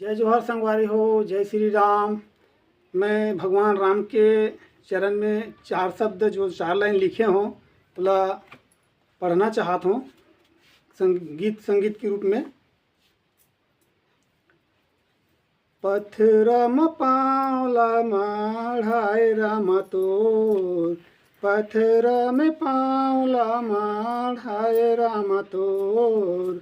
जय जोहर संगवारी हो, जय श्री राम। मैं भगवान राम के चरण में चार शब्द जो चार लाइन लिखे हों बोला पढ़ना चाहता हूँ संगीत के रूप में। पत्थरम पावला माढ़ाए राम तोर, पत्थर में पावला माढ़ाए राम तोर,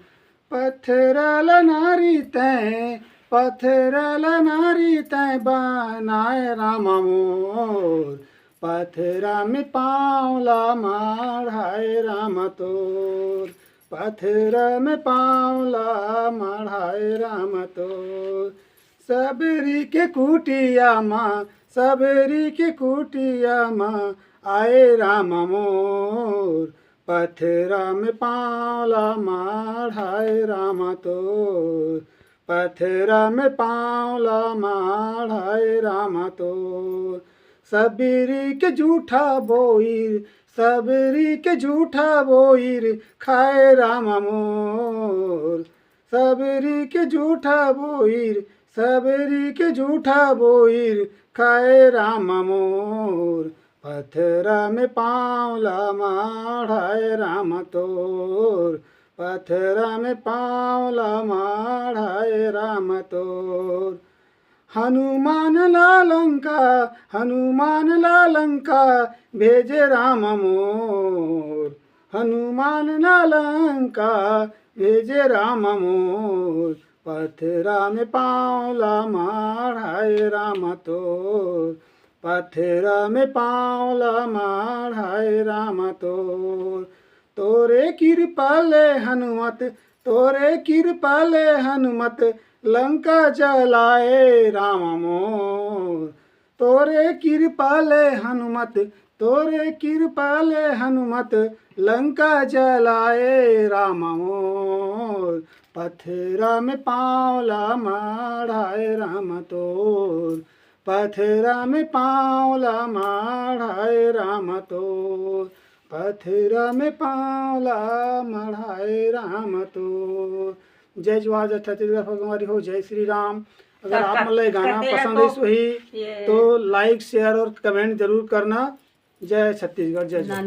पत्थरल नारी तैं पत्थरल नारी तैं बनाए राम मोर, पत्थरा में पावला माढ़ाए राम तोर, पत्थर में पावला माढ़ाए राम तोर। सबरी के कुटिया माँ, सबरी के कुटिया माँ आए राम मोर, पत्थरा में पावला माढ़ाए राम तोर, पत्थरा में पावला माढ़ाए राम तोर। सबरी के जूठा बोईर, सबरी के जूठा बोईर खाए राम मोर, सबरी के जूठा बोईर, सबरी के जूठा बोईर खाए राम मोर, पत्थरा में पावला माढ़ाए राम तोर, पत्थरा में पावला माढ़ाए राम तोर। हनुमान लालंका, हनुमान लालंका भेजे राम मोर, हनुमान लालंका भेजे राम मोर, पत्थरा में पावला माढ़ाए राम तोर, पत्थरा में पावला माढ़ाए राम तोर। तोरे कृपाले हनुमत, तोरे कृपाले हनुमत लंका जलाए राम मोर, तोरे कृपाले हनुमत, तोरे कृपाले हनुमत लंका जलाए राम मोर, पत्थरा में पावला माढ़ाए राम तोर, पत्थरा में पावला माढ़ाए राम तोर, पत्थरा में पावला माढ़ाए राम तोर। जय जोहार, जय छत्तीसगढ़ भगवारी हो, जय श्री राम। अगर आप मतलब गाना पसंद है सही तो लाइक शेयर और कमेंट जरूर करना। जय छत्तीसगढ़, जय जोहार।